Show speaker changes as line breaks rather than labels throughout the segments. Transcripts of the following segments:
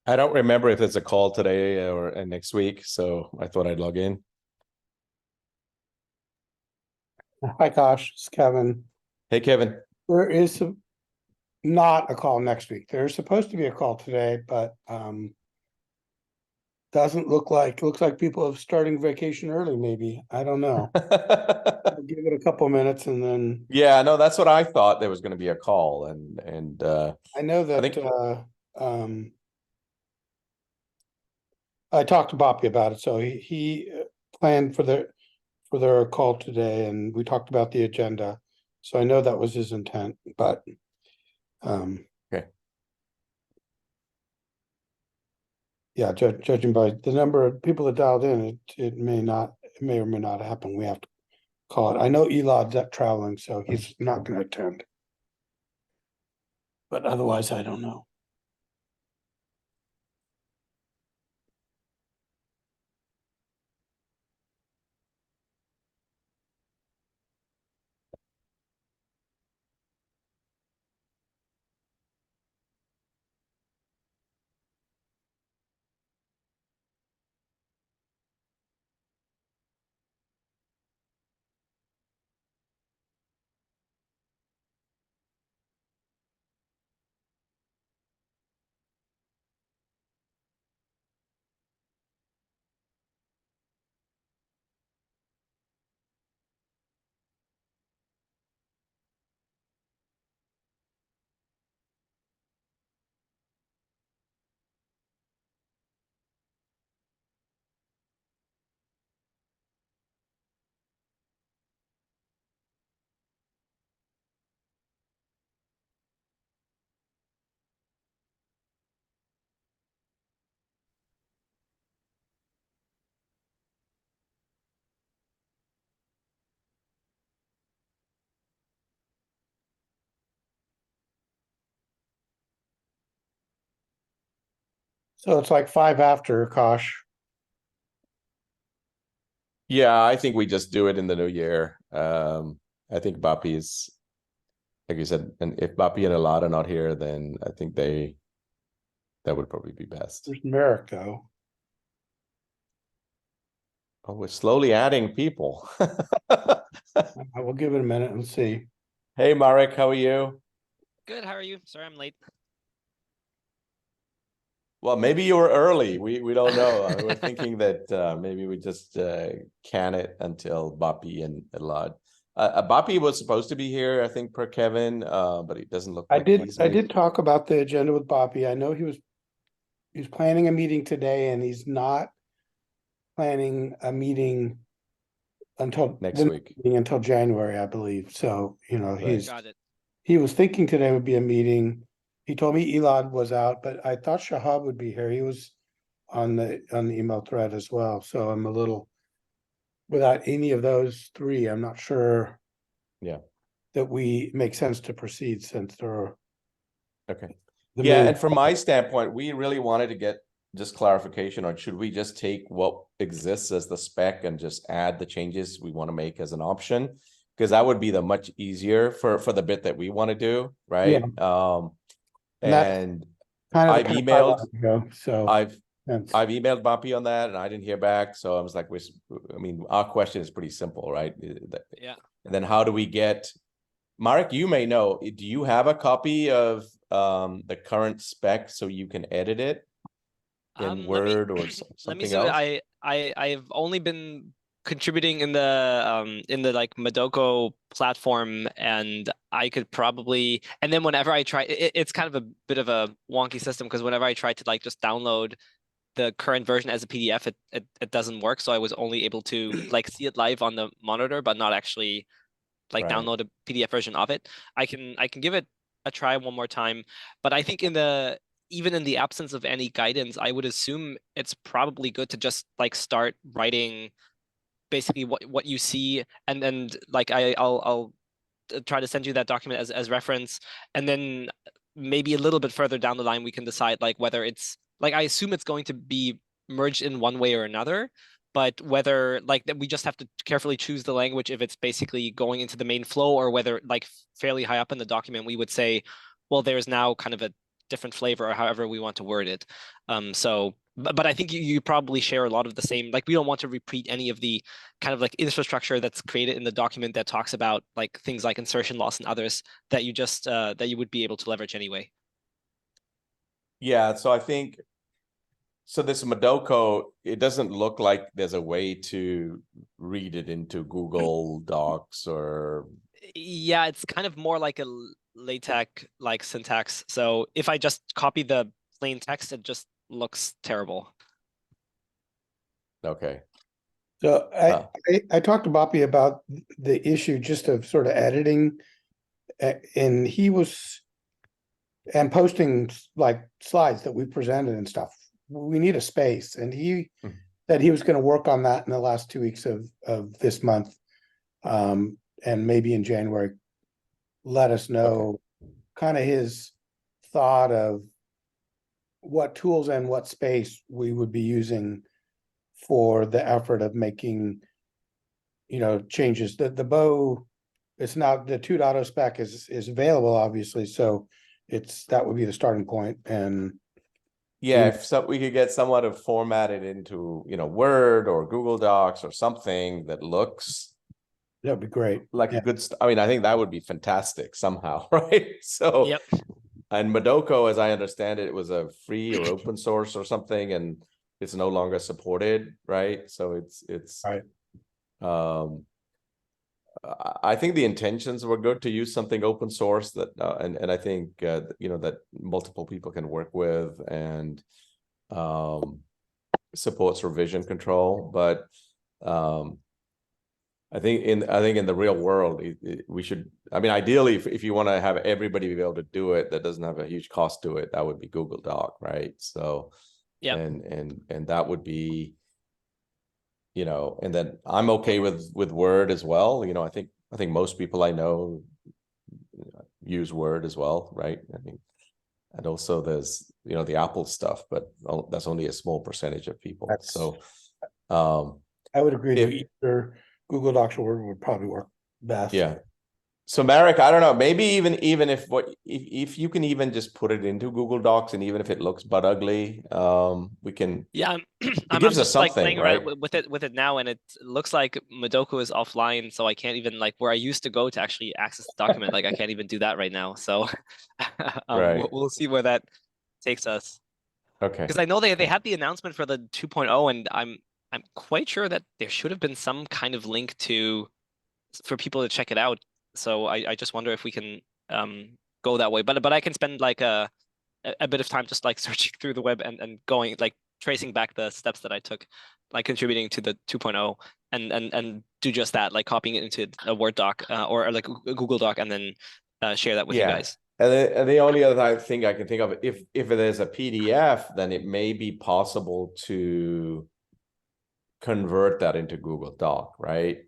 I don't remember if it's a call today or next week, so I thought I'd log in.
Hi, Kosh, it's Kevin.
Hey, Kevin.
There is not a call next week. There's supposed to be a call today, but doesn't look like, looks like people are starting vacation early, maybe. I don't know. I'll give it a couple minutes and then
Yeah, no, that's what I thought there was going to be a call, and
I know
I
that
think
I talked to Boppy about it, so he planned for their call today, and we talked about the agenda. So I know that was his intent, but
okay.
yeah, judging by the number of people that dialed in, it may or may not happen. We have to call it. I know Elad's traveling, so he's not going to attend. But otherwise, I don't know. So it's like 5 after, Kosh.
Yeah, I think we just do it in the new year. I think Bapi is, like you said, and if Bapi and Elad are not here, then I think that would probably be best.
There's Merrick, though.
Oh, we're slowly adding people.
I will give it a minute and see.
Hey, Marek, how are you?
Good, how are you? Sorry I'm late.
Well, maybe you were early. We don't know. We're thinking that maybe we just can it until Bapi and Elad. Bapi was supposed to be here, I think, per Kevin, but it doesn't look like he's
I did talk about the agenda with Boppy. I know he's planning a meeting today, and he's not planning a meeting until
next week.
until January, I believe. So,
Right.
Got it.
he was thinking today would be a meeting. He told me Elad was out, but I thought Shahab would be here. He was on the email thread as well. So I'm a little without any of those three, I'm not sure
Yeah.
that we make sense to proceed since they're
Okay.
the
Yeah,
main.
and from my standpoint, we really wanted to get just clarification on should we just take what exists as the spec and just add the changes we want to make as an option? Because that would be the much easier for the bit that we want to do, right?
And that's
And
kind of
I've emailed,
so
I've
that's
emailed Bapi on that, and I didn't hear back. So I was like, I mean, our question is pretty simple, right?
Yeah.
And then how do we get, Marek, you may know, do you have a copy of the current spec so you can edit it in Word or
Let me
something
see.
else?
I've only been contributing in the like Madoko platform, and I could probably, and then whenever I try it's kind of a bit of a wonky system because whenever I try to like just download the current version as a PDF, it doesn't work. So I was only able to like see it live on the monitor, but not actually like
Right.
download a PDF version of it. I can give it a try one more time, but I think even in the absence of any guidance, I would assume it's probably good to just like start writing basically what you see, and then like I'll try to send you that document as reference, and then maybe a little bit further down the line we can decide like whether it's like I assume it's going to be merged in one way or another, but whether like that we just have to carefully choose the language if it's basically going into the main flow, or whether like fairly high up in the document we would say, well, there's now kind of a different flavor or however we want to word it. But I think you probably share a lot of the same, like we don't want to repeat any of the kind of like infrastructure that's created in the document that talks about like things like insertion loss and others that you just that you would be able to leverage anyway.
Yeah, so I think, so this Madoko, it doesn't look like there's a way to read it into Google Docs or.
Yeah, it's kind of more like a LaTeX like syntax. So if I just copy the plain text, it just looks terrible.
Okay.
So I talked to Boppy about the issue just of sort of editing, and he was and posting like slides that we presented and stuff. We need a space, and he said he was going to work on that in the last 2 weeks of this month, and maybe in January. Let us know kind of his thought of what tools and what space we would be using for the effort of making, changes. The bow, it's not, the 2.0 spec is available, obviously, so that would be the starting point. And
yeah, if we could get someone to format it into, Word or Google Docs or something that looks
that'd be great.
like a good, I mean, I think that would be fantastic somehow, right? So,
yep.
And Madoko, as I understand it, it was a free or open source or something, and it's no longer supported, right? So it's
right.
I think the intentions were good to use something open source that, and I think that multiple people can work with and supports revision control, but I think in the real world, we should. I mean, ideally, if you want to have everybody be able to do it, that doesn't have a huge cost to it. That would be Google Doc, right? So,
yeah,
and that would be, and then I'm okay with Word as well. I think most people I know use Word as well, right? I mean, and also there's the Apple stuff, but that's only a small percentage of people. So,
I would agree that either Google Docs or Word would probably work best.
Yeah. So Marek, I don't know, maybe even if you can even just put it into Google Docs, and even if it looks butt ugly, we can.
Yeah,
it gives us something,
playing
right?
around with it now, and it looks like Madoko is offline, so I can't even where I used to go to actually access the document. I can't even do that right now. So
right.
we'll see where that takes us.
Okay.
Because I know they had the announcement for the 2.0, and I'm quite sure that there should have been some kind of link for people to check it out. So I just wonder if we can go that way. But I can spend a bit of time just searching through the web and going tracing back the steps that I took, contributing to the 2.0 and do just that, copying it into a Word doc or a Google Doc, and then share that with you guys.
And the only other thing I can think of, if there's a PDF, then it may be possible to convert that into Google Doc, right?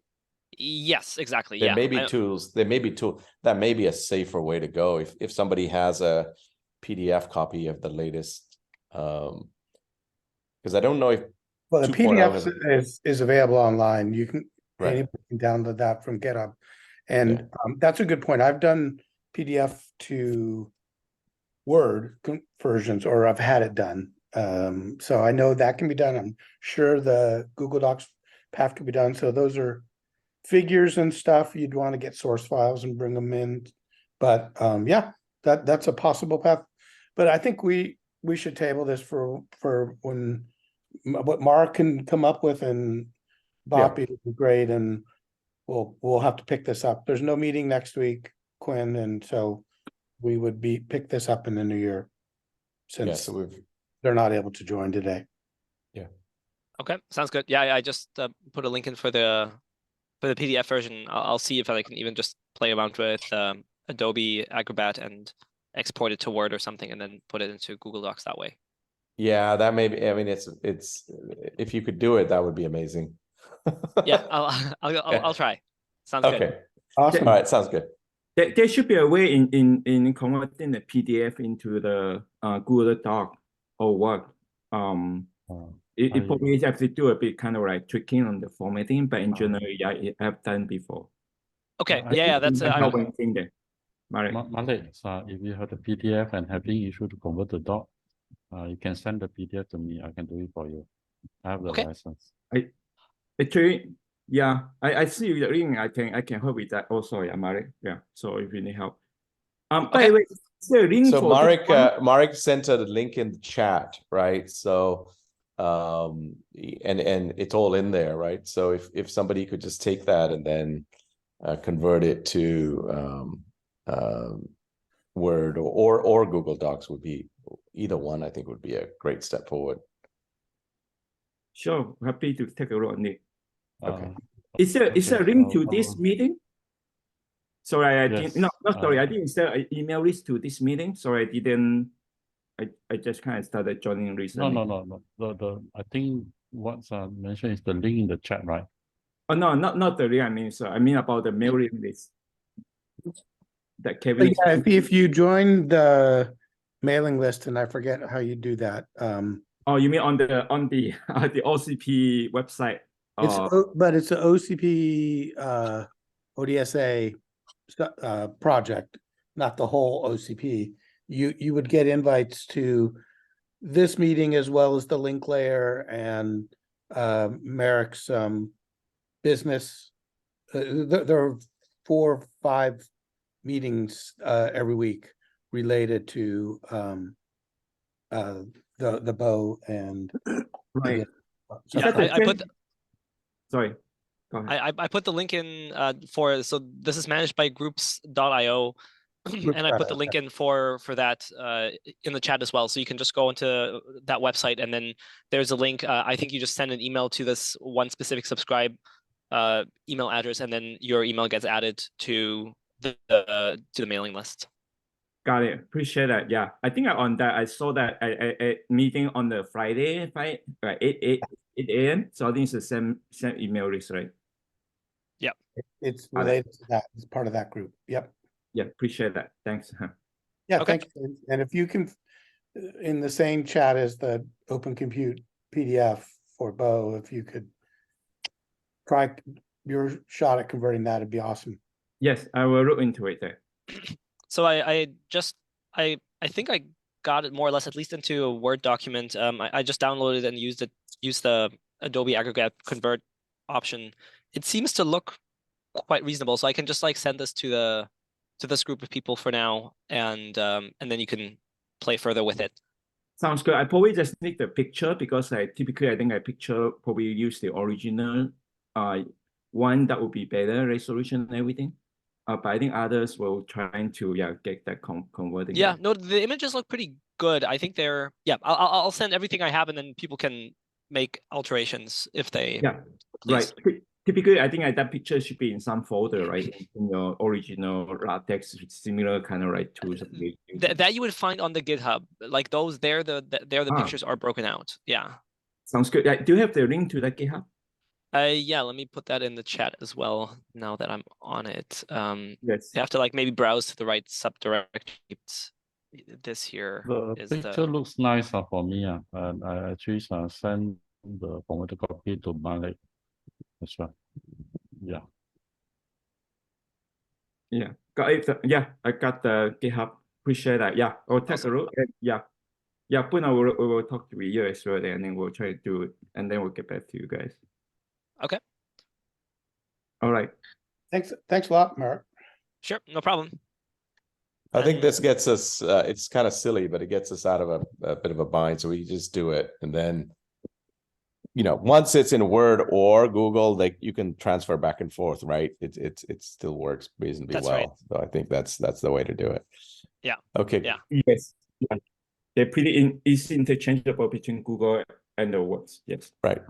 Yes, exactly.
There may be tools. That may be a safer way to go if somebody has a PDF copy of the latest. Because I don't know if.
Well, the PDF is available online. You can anybody can download that from GitHub, and that's a good point. I've done PDF to Word conversions, or I've had it done. So I know that can be done. I'm sure the Google Docs path can be done. So those are figures and stuff. You'd want to get source files and bring them in. But that's a possible path. But I think we should table this for when what Mark can come up with, and Boppy would be great, and we'll have to pick this up. There's no meeting next week, Quinn, and so we would pick this up in the new year, since they're not able to join today.
Yeah.
Okay, sounds good. Yeah, I just put a link in for the PDF version. I'll see if I can even just play around with Adobe Acrobat and export it to Word or something, and then put it into Google Docs that way.
Yeah, that may be. I mean, it's if you could do it, that would be amazing.
Yeah, I'll try. Sounds good.
Okay.
Awesome.
All right, sounds good.
There should be a way in converting the PDF into the Google Doc or what. It probably have to do a bit kind of tweaking on the formatting, but in general, it have done before.
Okay, that's
one thing there. Marek.
Malik, if you have the PDF and having issue to convert the doc, you can send the PDF to me. I can do it for you. I have the
Okay.
license.
Actually, yeah, I see the link. I can help with that also. Yeah, Marek. Yeah. So if you need help. By the way, is there a link
So
for this one?
Marek sent a link in the chat, right? So, and it's all in there, right? So if somebody could just take that and then convert it to Word or Google Docs would be either one. I think would be a great step forward.
Sure, happy to take a look on it.
Okay.
Is there a link to this
I'll-
meeting? Sorry, I
Yes,
didn't. No, sorry. I didn't. Is there an email list to this meeting? Sorry, I didn't. I just kind of started joining recently.
No. I think what's mentioned is the link in the chat, right?
Oh no, not the link. I mean, so I mean about the mailing list. That Kevin.
But yeah, if you join the mailing list, and I forget how you do that.
Oh, you mean on the the OCP website?
But it's an OCP ODSA project, not the whole OCP. You would get invites to this meeting as well as the link layer and Marek's business. There are 4 or 5 meetings every week related to the bow and
Right.
Yeah, I put
Sorry. Go ahead.
I put the link in so this is managed by groups.io. And I put the link in for that in the chat as well. So you can just go into that website and then there's a link. I think you just send an email to this one specific subscribe email address, and then your email gets added to the mailing list.
Got it. Appreciate that. Yeah, I think on that I saw that a meeting on the Friday, right? 8 a.m. So I think it's the same email list, right?
Yep.
It's related to that. It's part of that group. Yep.
Yeah, appreciate that. Thanks.
Yeah,
Okay.
thank you. And if you can, in the same chat as the Open Compute PDF for Bo, if you could try your shot at converting that, it'd be awesome.
Yes, I will look into it there.
So I think I got it more or less at least into a Word document. I just downloaded and used the Adobe Aggregate Convert option. It seems to look quite reasonable, so I can just like send this to this group of people for now, and then you can play further with it.
Sounds good. I probably just need the picture because I think I picture probably use the original one that would be better resolution and everything. But I think others will trying to get that converting.
Yeah, no, the images look pretty good. I think they're I'll send everything I have, and then people can make alterations if they please.
Right. Typically, I think that picture should be in some folder, right? In your original LaTeX, similar kind of tools.
That you would find on the GitHub, like those. There, the pictures are broken out. Yeah.
Sounds good. Do you have the link to that GitHub?
Yeah. Let me put that in the chat as well. Now that I'm on it.
Yes.
You have to like maybe browse to the right subdirectory. This here
The picture looks nice for me. And I actually send the converted copy to Malik as well. Yeah.
Yeah. Got it. Yeah, I got the GitHub. Appreciate that. Yeah, I'll take a look. Yeah. But we will talk to you as well, and then we'll try to do it, and then we'll get back to you guys.
Okay.
All right.
Thanks a lot, Mark.
Sure, no problem.
I think this gets us, it's kind of silly, but it gets us out of a bit of a bind. So we just do it. And then, once it's in Word or Google, like you can transfer back and forth, right? It still works reasonably well.
Right.
So I think that's the way to do it.
Yeah.
Okay.
Yeah.
Yes. Yeah. They're pretty easy interchangeable between Google and the Words. Yes.
Right.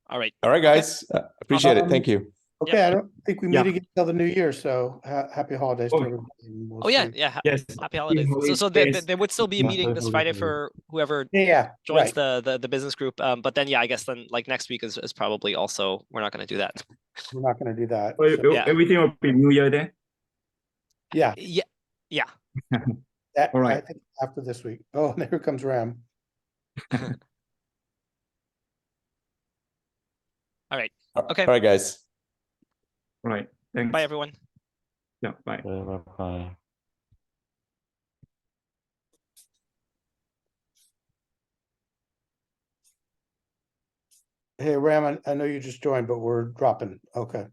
All right.
All right, guys. Appreciate it. Thank you.
Okay, I don't think we meet again till the new year, so happy holidays to everybody.
Oh yeah,
Yes.
happy holidays. So there would still be a meeting this Friday for whoever joins the business group. But then I guess then like next week is probably also, we're not going to do that.
We're not going to do that.
Everything will be New Year then?
Yeah.
All right.
I think after this week. Oh, and here comes Ram.
All right. Okay.
All right, guys.
Right. Thanks.
Bye, everyone.
Yeah, bye.
Okay, bye.
Hey, Ram, I know you just joined, but we're dropping. Okay.